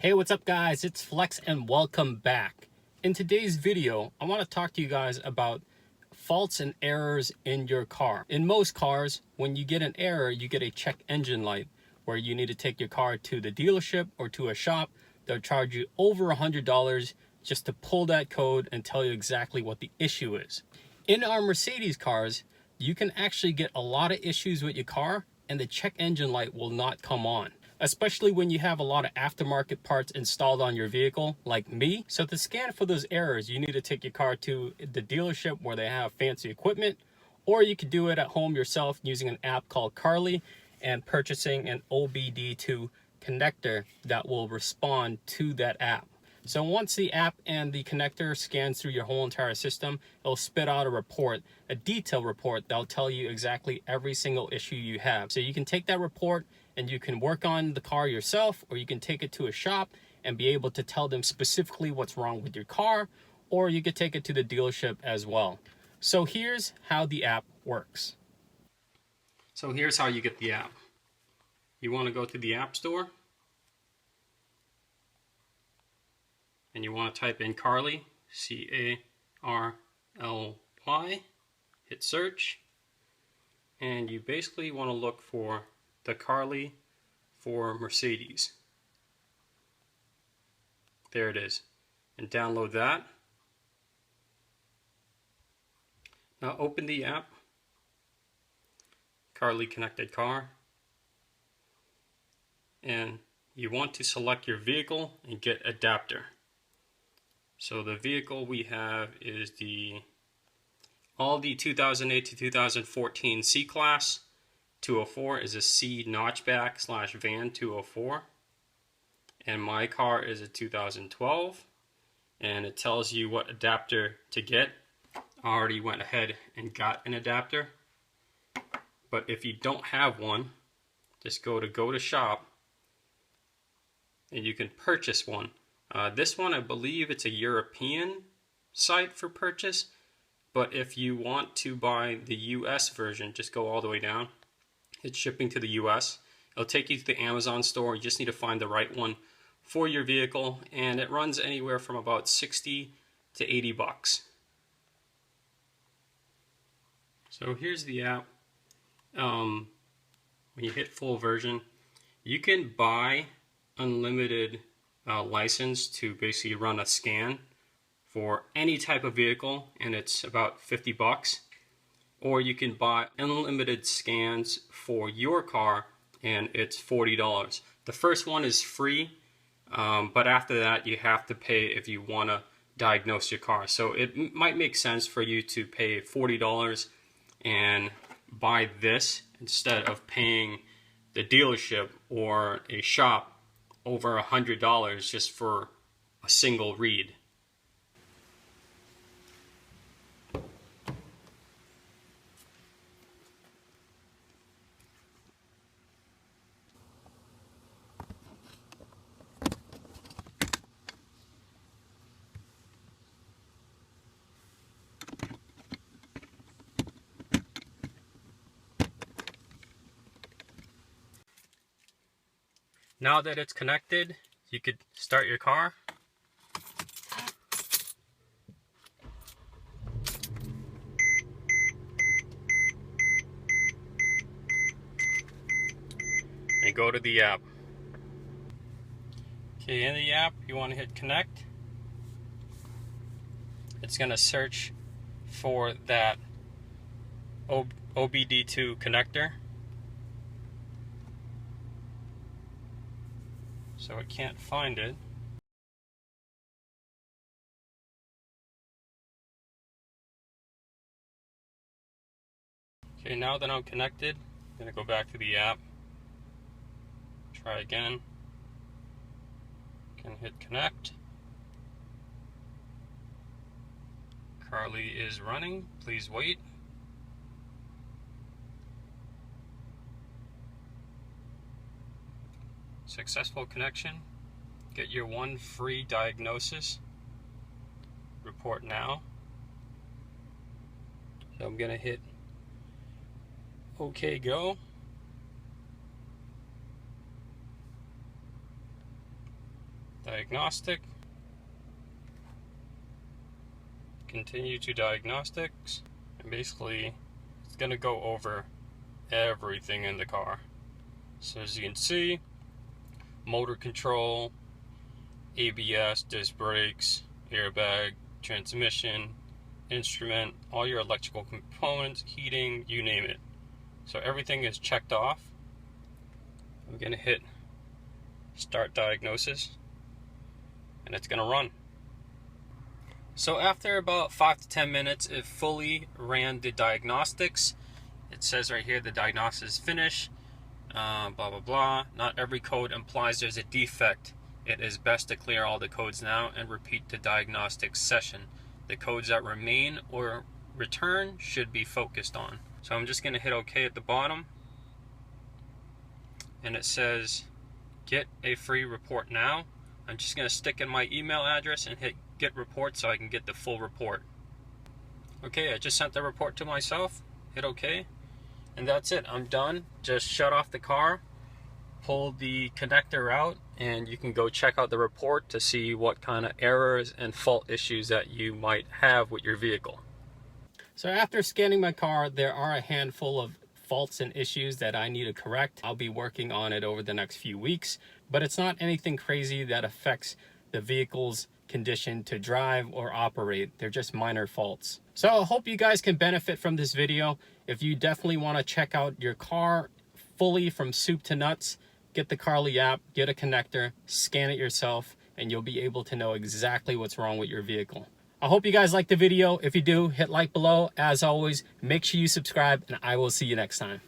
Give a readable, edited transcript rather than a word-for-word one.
Hey, what's up guys? It's Flex and welcome back. In today's video, I want to talk to you guys about faults and errors in your car. In most cars, when you get an error, you get a check engine light where you need to take your car to the dealership or to a shop. They'll charge you over $100 just to pull that code and tell you exactly what the issue is. In our Mercedes cars, you can actually get a lot of issues with your car and the check engine light will not come on, especially when you have a lot of aftermarket parts installed on your vehicle like me. So to scan for those errors, you need to take your car to the dealership where they have fancy equipment, or you could do it at home yourself using an app called Carly and purchasing an OBDII connector that will respond to that app. So once the app and the connector scans through your whole entire system, it'll spit out a report, a detailed report that'll tell you exactly every single issue you have. So you can take that report and you can work on the car yourself, or you can take it to a shop and be able to tell them specifically what's wrong with your car, or you could take it to the dealership as well. So here's how the app works. So here's how you get the app. You want to go to the App Store and you want to type in Carly, C-A-R-L-Y, hit search, and you basically want to look for the Carly for Mercedes. There it is, and download that. Now open the app, Carly Connected Car, and you want to select your vehicle and get adapter. So the vehicle we have is the Audi 2008 to 2014 C-Class. 204 is a C notchback / van 204. And my car is a 2012. And it tells you what adapter to get. I already went ahead and got an adapter. But if you don't have one, just go to shop and you can purchase one. This one, I believe it's a European site for purchase, but if you want to buy the US version, just go all the way down. It's shipping to the US. It'll take you to the Amazon store. You just need to find the right one for your vehicle, and it runs anywhere from about 60 to 80 bucks. So here's the app. When you hit full version, you can buy unlimited license to basically run a scan for any type of vehicle, and it's about 50 bucks. Or you can buy unlimited scans for your car, and it's $40. The first one is free, but after that you have to pay if you want to diagnose your car. So it might make sense for you to pay $40 and buy this instead of paying the dealership or a shop over $100 just for a single read. Now that it's connected, you could start your car. And go to the app. Okay, in the app, you want to hit connect. It's going to search for that OBD2 connector. So it can't find it. Okay, now that I'm connected, I'm going to go back to the app. Try again. Can hit connect. Carly is running. Please wait. Successful connection. Get your one free diagnosis. Report now. So I'm going to hit OK, go. diagnostic, continue to diagnostics, and basically it's going to go over everything in the car. So as you can see, motor control, ABS, disc brakes, airbag, transmission, instrument, all your electrical components, heating, you name it. So everything is checked off. I'm going to hit start diagnosis, and it's going to run. So after about 5 to 10 minutes, it fully ran the diagnostics. It says right here the diagnosis is finished, blah blah blah. Not every code implies there's a defect. It is best to clear all the codes now and repeat the diagnostics session. The codes that remain or return should be focused on. So I'm just going to hit OK at the bottom, and it says get a free report now. I'm just going to stick in my email address and hit get report so I can get the full report. Okay, I just sent the report to myself, hit OK, and that's it. I'm done. Just shut off the car, pull the connector out, and you can go check out the report to see what kind of errors and fault issues that you might have with your vehicle. So after scanning my car, there are a handful of faults and issues that I need to correct. I'll be working on it over the next few weeks, but it's not anything crazy that affects the vehicle's condition to drive or operate. They're just minor faults. So I hope you guys can benefit from this video. If you definitely want to check out your car fully from soup to nuts, get the Carly app, get a connector, scan it yourself, and you'll be able to know exactly what's wrong with your vehicle. I hope you guys liked the video. If you do, hit like below. As always, make sure you subscribe, and I will see you next time.